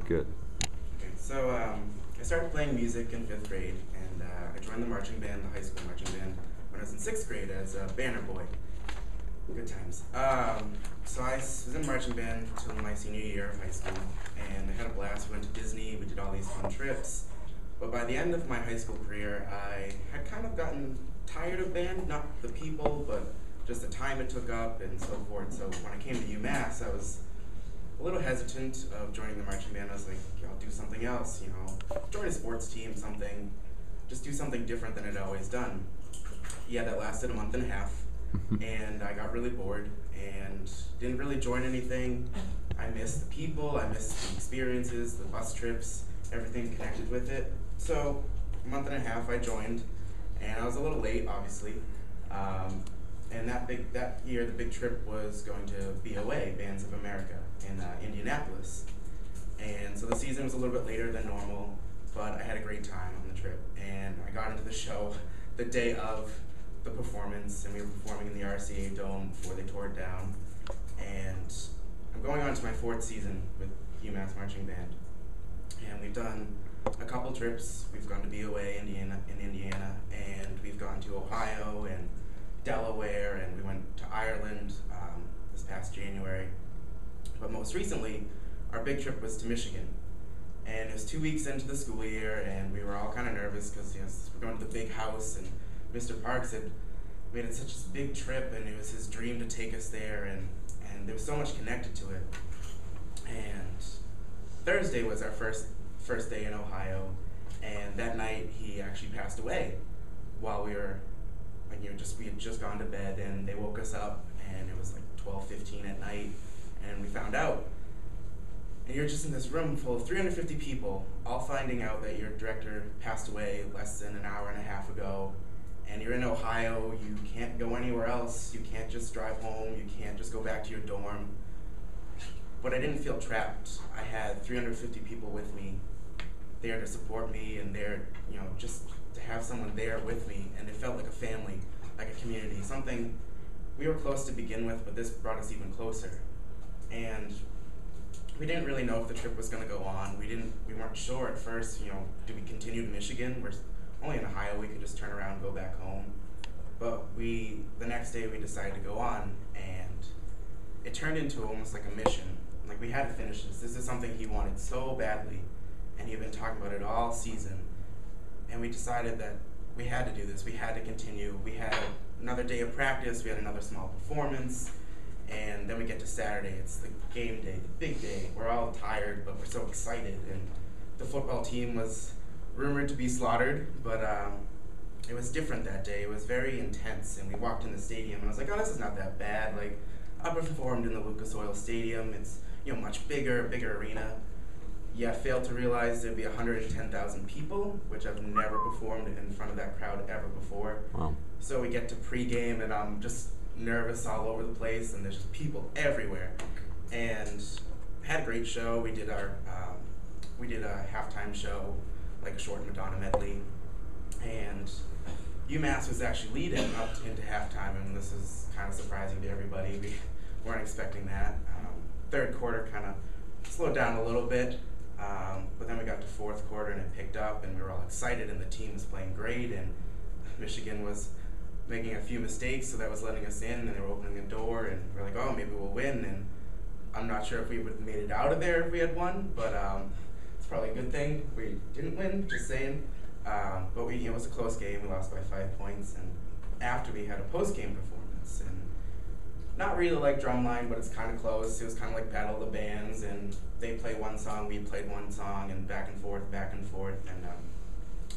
Good. Okay, so I started playing music in 5th grade, and I joined the marching band, the high school marching band, when I was in 6th grade as a banner boy. Good times. So I was in marching band until my senior year of high school, and I had a blast. We went to Disney, we did all these fun trips. But by the end of my high school career, I had kind of gotten tired of band, not the people, but just the time it took up and so forth. So when I came to UMass, I was a little hesitant of joining the marching band. I was like, I'll do something else, join a sports team, something, just do something different than I'd always done. Yeah, that lasted a month and a half, and I got really bored and didn't really join anything. I missed the people, I missed the experiences, the bus trips, everything connected with it. So a month and a half I joined, and I was a little late, obviously. And that year, the big trip was going to BOA, Bands of America, in Indianapolis. And so the season was a little bit later than normal, but I had a great time on the trip. And I got into the show the day of the performance, and we were performing in the RCA Dome before they tore it down. And I'm going on to my 4th season with UMass Marching Band. And we've done a couple trips. We've gone to BOA, Indiana, and we've gone to Ohio and Delaware, and we went to Ireland this past January. But most recently, our big trip was to Michigan. And it was 2 weeks into the school year, and we were all kind of nervous because we're going to the big house, and Mr. Parks had made it such a big trip, and it was his dream to take us there, and there was so much connected to it. And Thursday was our first day in Ohio, and that night he actually passed away while we had just gone to bed, and they woke us up, and it was like 12:15 at night, and we found out. And you're just in this room full of 350 people, all finding out that your director passed away less than an hour and a half ago, and you're in Ohio, you can't go anywhere else, you can't just drive home, you can't just go back to your dorm. But I didn't feel trapped. I had 350 people with me, there to support me, and there, just to have someone there with me, and it felt like a family, like a community, something we were close to begin with, but this brought us even closer. And we didn't really know if the trip was going to go on. We weren't sure at first, do we continue to Michigan? We're only in Ohio, we could just turn around and go back home. But the next day we decided to go on, and it turned into almost like a mission. Like, we had to finish this. This is something he wanted so badly, and he had been talking about it all season. And we decided that we had to do this. We had to continue. We had another day of practice. We had another small performance. And then we get to Saturday. It's the game day, the big day. We're all tired, but we're so excited. And the football team was rumored to be slaughtered, but it was different that day. It was very intense. And we walked in the stadium, and I was like, oh, this is not that bad. Like, I performed in the Lucas Oil Stadium. It's much bigger arena. Yeah, I failed to realize there'd be 110,000 people, which I've never performed in front of that crowd ever before. Wow. So we get to pregame, and I'm just nervous all over the place, and there's just people everywhere. And had a great show. We did a halftime show, like a short Madonna medley, and UMass was actually leading up into halftime, and this is kind of surprising to everybody. We weren't expecting that. Third quarter kind of slowed down a little bit, but then we got to 4th quarter and it picked up, and we were all excited, and the team was playing great, and Michigan was making a few mistakes, so that was letting us in, and they were opening the door, and we're like, oh, maybe we'll win. And I'm not sure if we would have made it out of there if we had won, but it's probably a good thing we didn't win, just saying. But it was a close game. We lost by 5 points, and after we had a post-game performance, and not really like Drumline, but it's kind of close. It was kind of like Battle of the Bands, and they played one song, we played one song, and back and forth, and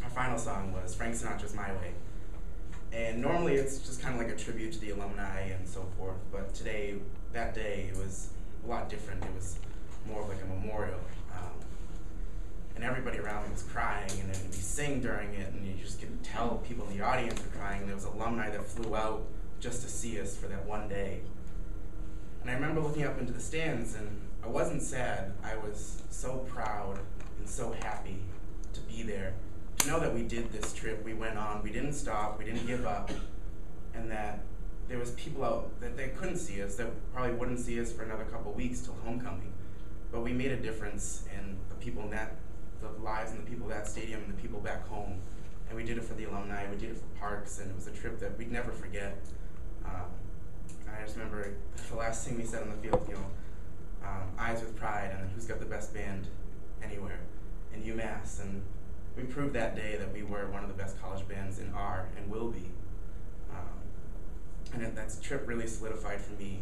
our final song was Frank Sinatra's My Way. And normally it's just kind of like a tribute to the alumni and so forth, but that day, it was a lot different. It was more of like a memorial. And everybody around me was crying, and then we sing during it, and you just could tell people in the audience were crying. There was alumni that flew out just to see us for that one day. And I remember looking up into the stands, and I wasn't sad. I was so proud and so happy to be there. To know that we did this trip, we went on, we didn't stop, we didn't give up, and that there was people out that they couldn't see us, that probably wouldn't see us for another couple weeks till homecoming. But we made a difference in the people in that, the lives and the people at that stadium and the people back home. And we did it for the alumni, we did it for Parks, and it was a trip that we'd never forget. I just remember the last thing we said on the field, eyes with pride, and then who's got the best band anywhere in UMass. And we proved that day that we were one of the best college bands and are and will be. And that trip really solidified for me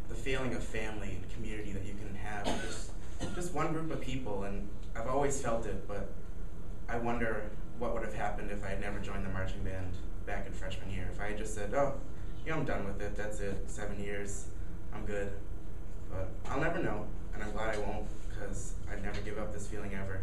the feeling of family and community that you can have with just one group of people. And I've always felt it, but I wonder what would have happened if I had never joined the marching band back in freshman year. If I had just said, oh, I'm done with it, that's it, 7 years, I'm good. But I'll never know, and I'm glad I won't, because I'd never give up this feeling ever.